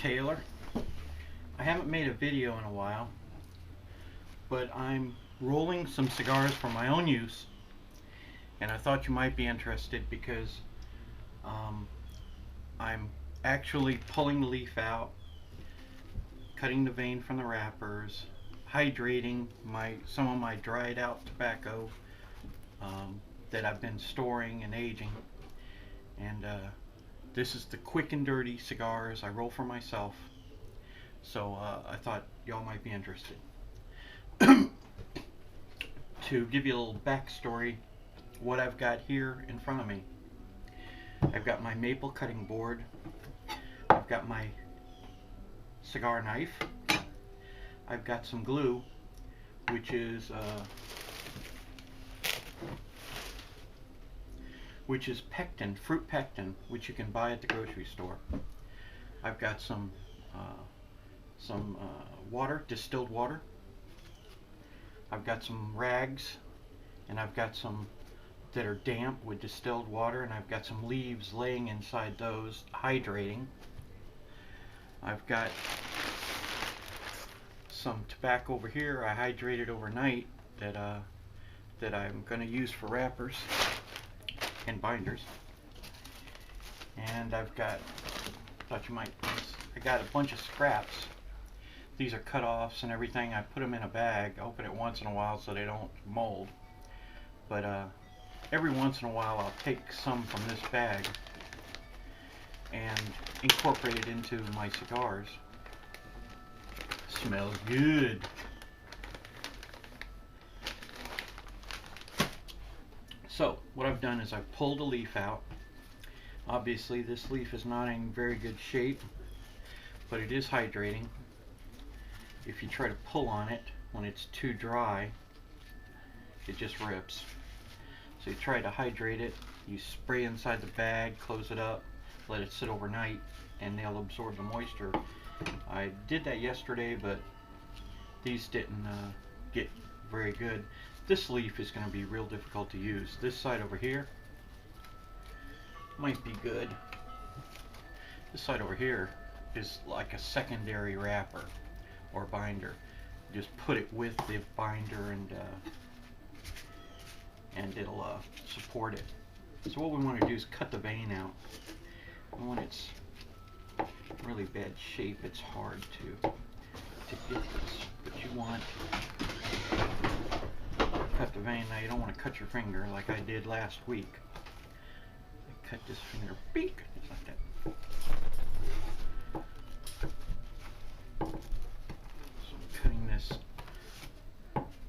Taylor. I haven't made a video in a while, but I'm rolling some cigars for my own use, and I thought you might be interested because I'm actually pulling the leaf out, cutting the vein from the wrappers, hydrating some of my dried out tobacco that I've been storing and aging, and this is the quick and dirty cigars I roll for myself, so I thought y'all might be interested. To give you a little backstory, what I've got here in front of me, I've got my maple cutting board, I've got my cigar knife, I've got some glue, which is pectin, fruit pectin, which you can buy at the grocery store. I've got some water, distilled water. I've got some rags, and I've got some that are damp with distilled water, and I've got some leaves laying inside those, hydrating. I've got some tobacco over here I hydrated overnight that I'm going to use for wrappers and binders. And I've got, thought you might, I got a bunch of scraps. These are cut-offs and everything. I put them in a bag. I open it once in a while so they don't mold. But every once in a while I'll take some from this bag and incorporate it into my cigars. Smells good. So what I've done is I've pulled a leaf out. Obviously this leaf is not in very good shape, but it is hydrating. If you try to pull on it when it's too dry, it just rips. So you try to hydrate it, you spray inside the bag, close it up, let it sit overnight, and they'll absorb the moisture. I did that yesterday, but these didn't get very good. This leaf is going to be real difficult to use. This side over here might be good. This side over here is like a secondary wrapper or binder. You just put it with the binder and it'll support it. So what we want to do is cut the vein out. And when it's really bad shape, it's hard to get this, but you want cut the vein. Now you don't want to cut your finger like I did last week. I cut this finger, beak, just like that. So I'm cutting this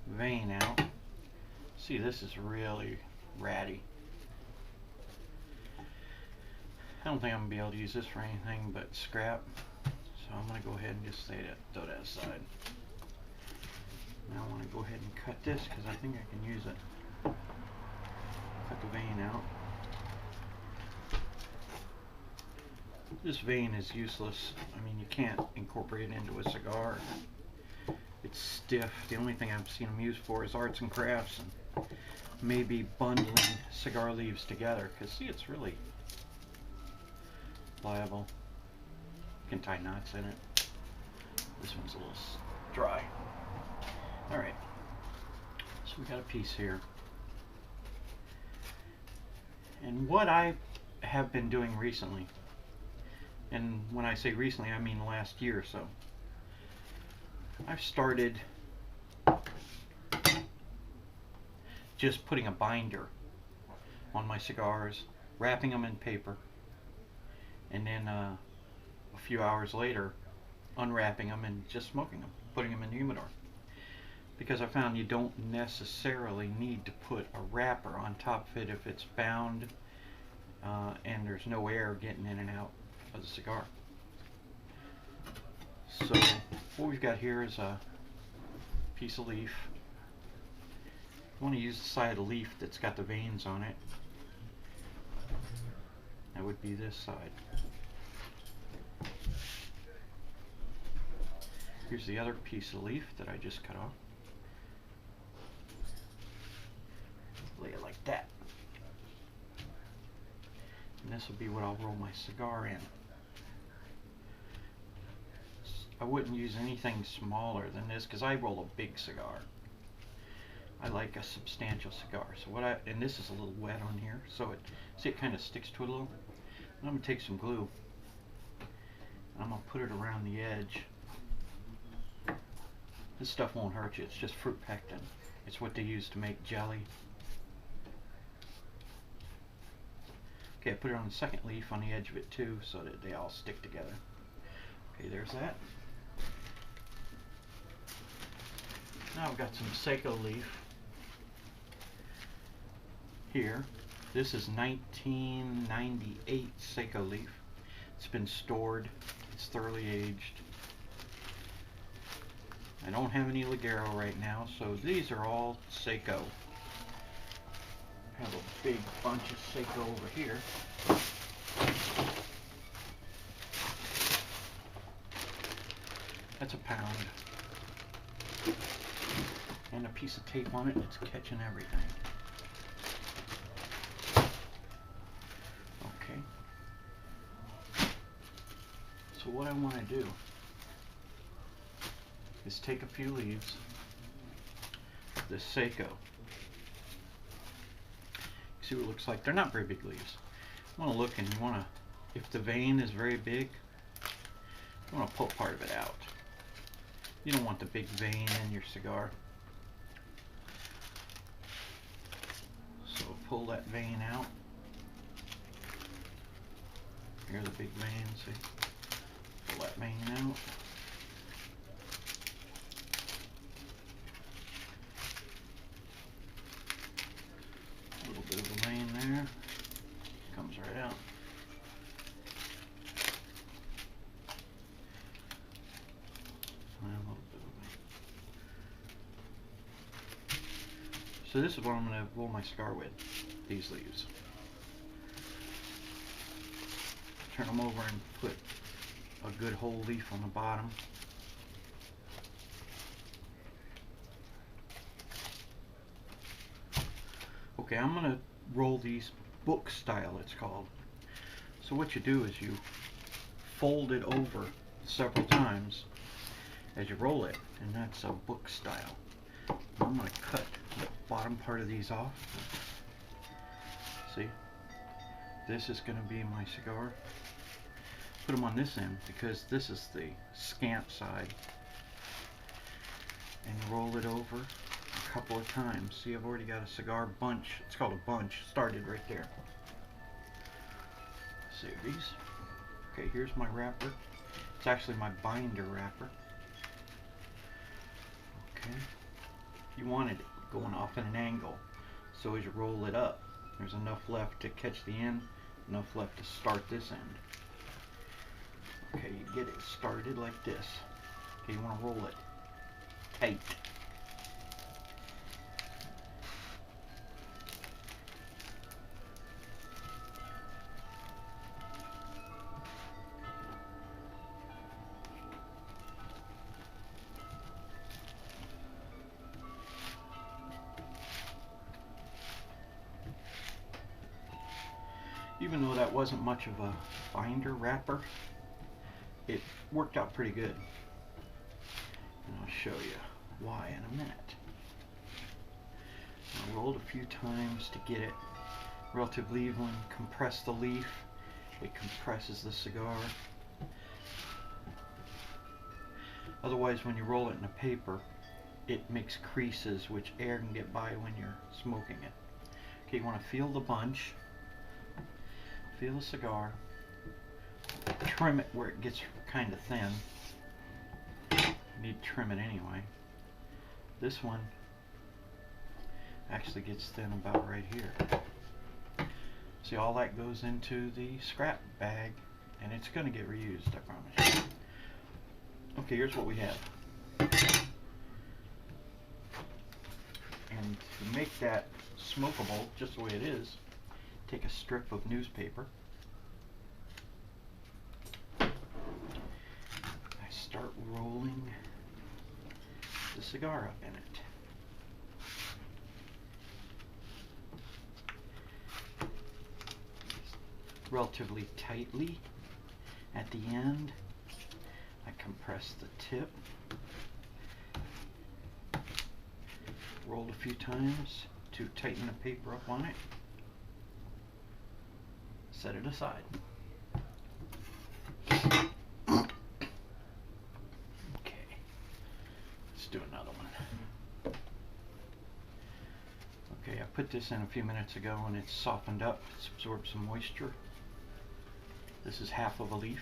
vein out. See, this is really ratty. I don't think I'm going to be able to use this for anything but scrap. So I'm going to go ahead and just throw that aside. Now I want to go ahead and cut this because I think I can use it. Cut the vein out. This vein is useless. I mean, you can't incorporate it into a cigar. It's stiff. The only thing I've seen them used for is arts and crafts and maybe bundling cigar leaves together. Because see, it's really pliable. You can tie knots in it. This one's a little dry. Alright, so we got a piece here. And what I have been doing recently, and when I say recently I mean the last year or so, I've started just putting a binder on my cigars, wrapping them in paper, and then a few hours later unwrapping them and just smoking them, putting them in the humidor. Because I found you don't necessarily need to put a wrapper on top of it if it's bound and there's no air getting in and out of the cigar. So what we've got here is a piece of leaf. You want to use the side of the leaf that's got the veins on it. That would be this side. Here's the other piece of leaf that I just cut off. Lay it like that. And this will be what I'll roll my cigar in. I wouldn't use anything smaller than this because I roll a big cigar. I like a substantial cigar. So and this is a little wet on here, so see it kind of sticks to it a little. And I'm gonna take some glue. And I'm gonna put it around the edge. This stuff won't hurt you. It's just fruit pectin. It's what they use to make jelly. Okay, I put it on the second leaf on the edge of it too, so that they all stick together. Okay, there's that. Now I've got some Seiko leaf here. This is 1998 Seiko leaf. It's been stored. It's thoroughly aged. I don't have any Ligero right now, so these are all Seiko. I have a big bunch of Seiko over here. That's a pound. And a piece of tape on it that's catching everything. Okay. So what I want to do is take a few leaves of this Seiko. See what it looks like. They're not very big leaves. You want to look, and you want to, if the vein is very big, you want to pull part of it out. You don't want the big vein in your cigar. So pull that vein out. Here's a big vein, see? Pull that vein out. A little bit of a vein there. Comes right out. And a little bit of vein. So this is what I'm going to roll my cigar with, these leaves. Turn them over and put a good whole leaf on the bottom. Okay, I'm going to roll these book style, it's called. So what you do is you fold it over several times as you roll it, and that's a book style. I'm going to cut the bottom part of these off. See? This is going to be my cigar. Put them on this end because this is the scamp side. And roll it over a couple of times. See, I've already got a cigar bunch. It's called a bunch. Started right there. Series. Okay, here's my wrapper. It's actually my binder wrapper. Okay. You want it going off at an angle. So as you roll it up, there's enough left to catch the end, enough left to start this end. Okay, you get it started like this. Okay, you want to roll it tight. Even though that wasn't much of a binder wrapper, it worked out pretty good. And I'll show you why in a minute. I rolled a few times to get it relatively even. Compress the leaf. It compresses the cigar. Otherwise, when you roll it in a paper, it makes creases which air can get by when you're smoking it. Okay, you want to feel the bunch. Feel the cigar. Trim it where it gets kind of thin. You need to trim it anyway. This one actually gets thin about right here. See, all that goes into the scrap bag, and it's going to get reused, I promise you. Okay, here's what we have. And to make that smokable just the way it is, take a strip of newspaper. I start rolling the cigar up in it. Relatively tightly at the end. I I compress the tip, rolled a few times to tighten the paper up on it, set it aside. Okay, let's do another one. Okay, I put this in a few minutes ago and it's softened up, it's absorbed some moisture. This is half of a leaf.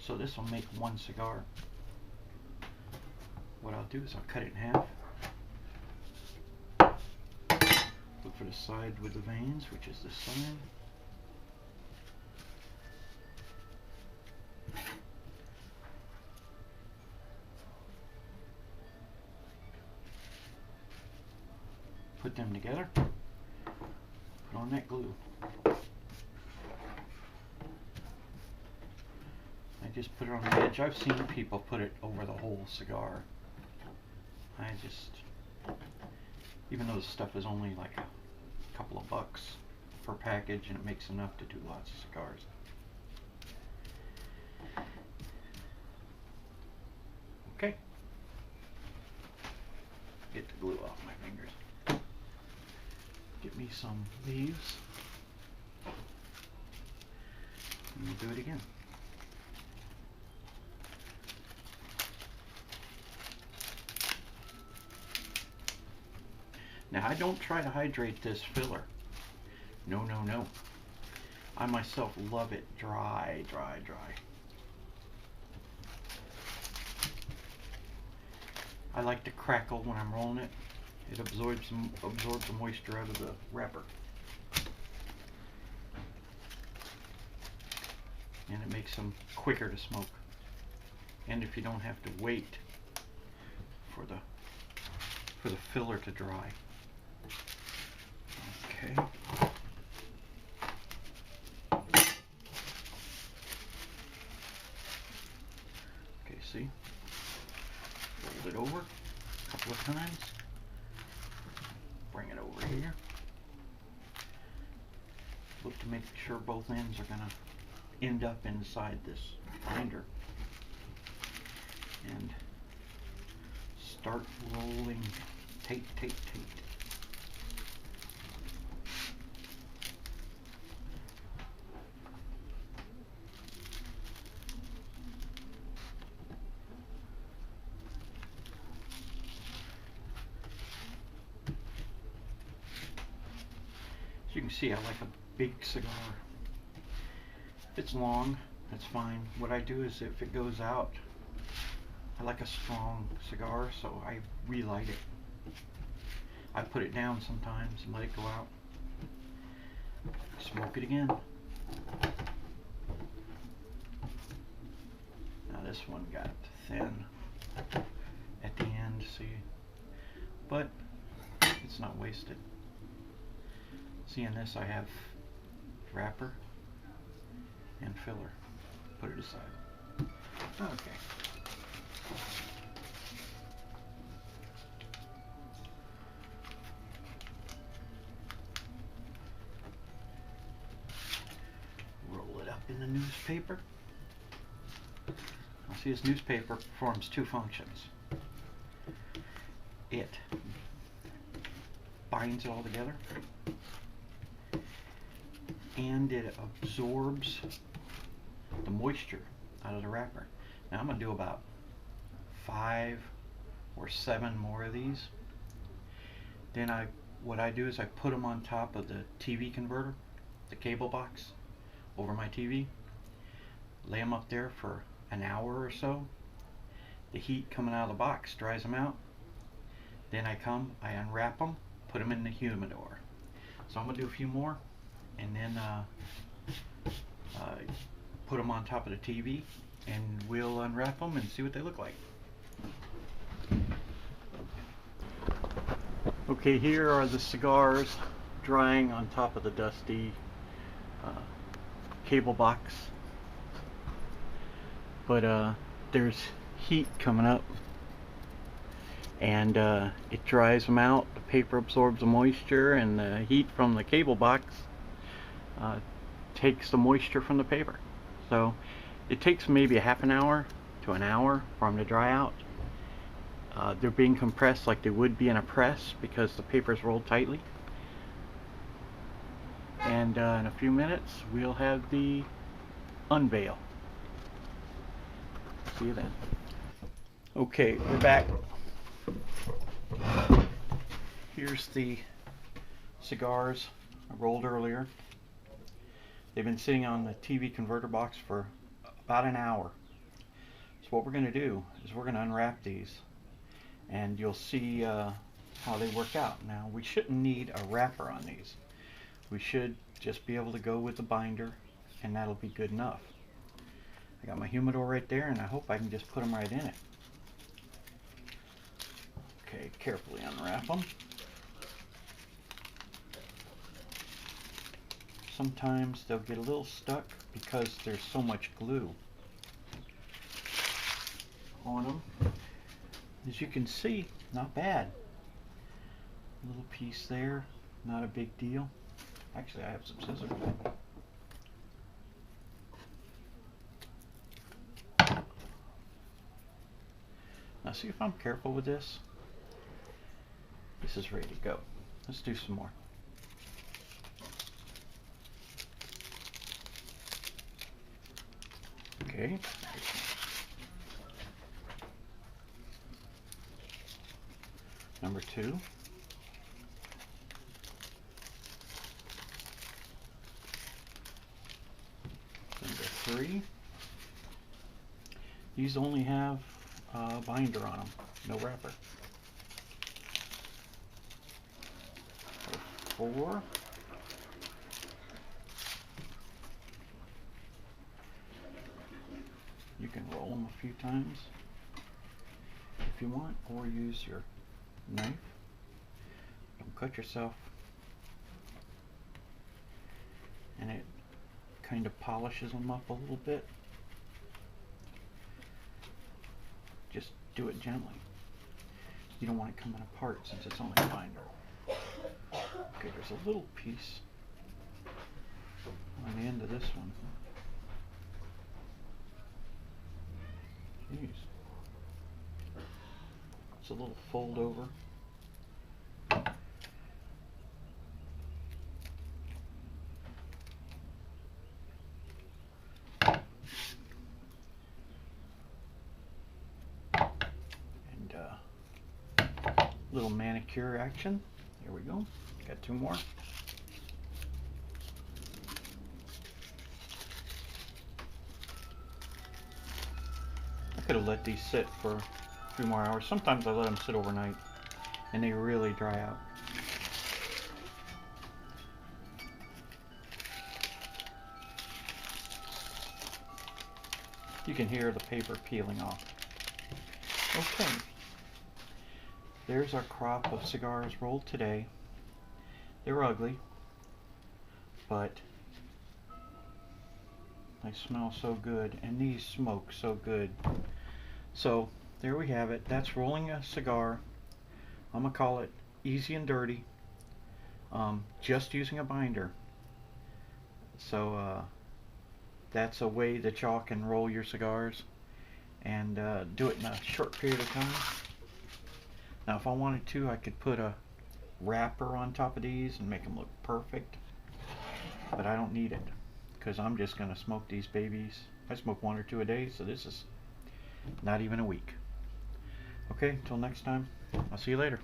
So this will make one cigar. What I'll do is I'll cut it in half. Look for the side with the veins, which is this side. Put them together. Put on that glue. I just put it on the edge. I've seen people put it over the whole cigar. Even though this stuff is only like a couple of bucks per package and it makes enough to do lots of cigars. Okay. Get the glue off my fingers. Get me some leaves. And we'll do it again. Now I don't try to hydrate this filler. No, no, no. I myself love it dry, dry, dry. I like to crackle when I'm rolling it. It absorbs some moisture out of the wrapper. And it makes them quicker to smoke. And if you don't have to wait for the filler to dry. Okay. Okay, see? Fold it over a couple of times. Bring it over here. Look to make sure both ends are going to end up inside this binder. And start rolling tight, tight, tight. As you can see, I like a big cigar. If it's long, that's fine. What I do is if it goes out, I like a strong cigar, so I relight it. I put it down sometimes and let it go out. Smoke it again. Now this one got thin at the end, see? But it's not wasted. See, in this I have wrapper and filler. Put it aside. Okay. Roll it up in the newspaper. Now see, this newspaper performs two functions. It binds it all together, and it absorbs the moisture out of the wrapper. Now I'm going to do about 5 or 7 more of these. Then what I do is I put them on top of the TV converter, the cable box, over my TV. Lay them up there for an hour or so. The heat coming out of the box dries them out. Then I unwrap them, put them in the humidor. So I'm going to do a few more, and then put them on top of the TV, and we'll unwrap them and see what they look like. Okay, here are the cigars drying on top of the dusty cable box. But there's heat coming up, and it dries them out. The paper absorbs the moisture, and the heat from the cable box takes the moisture from the paper. So it takes maybe a half an hour to an hour for them to dry out. They're being compressed like they would be in a press because the paper is rolled tightly. And in a few minutes we'll have the unveil. See you then. Okay, we're back. Here's the cigars I rolled earlier. They've been sitting on the TV converter box for about an hour. So what we're going to do is we're going to unwrap these and you'll see how they work out. Now we shouldn't need a wrapper on these. We should just be able to go with the binder and that'll be good enough. I got my humidor right there and I hope I can just put them right in it. Okay, carefully unwrap them. Sometimes they'll get a little stuck because there's so much glue on them. As you can see, not bad. A little piece there, not a big deal. Actually, I have some scissors. Now see if I'm careful with this. This is ready to go. Let's do some more. Okay. Number 2. Number 3. These only have a binder on them, no wrapper. 4. You can roll them a few times if you want, or use your knife. Don't cut yourself. And it kind of polishes them up a little bit. Just do it gently. You don't want it coming apart since it's only a binder. Okay, there's a little piece on the end of this one. Jeez. It's a little fold over. And little manicure action. Here we go. Got 2 more. I could have let these sit for a few more hours. Sometimes I let them sit overnight and they really dry out. You can hear the paper peeling off. Okay. There's our crop of cigars rolled today. They're ugly, but they smell so good, and these smoke so good. So there we have it. That's rolling a cigar. I'm gonna call it easy and dirty, just using a binder. So that's a way that y'all can roll your cigars and do it in a short period of time. Now if I wanted to, I could put a wrapper on top of these and make them look perfect, but I don't need it because I'm just gonna smoke these babies. I smoke 1 or 2 a day, so this is not even a week. Okay, until next time, I'll see you later.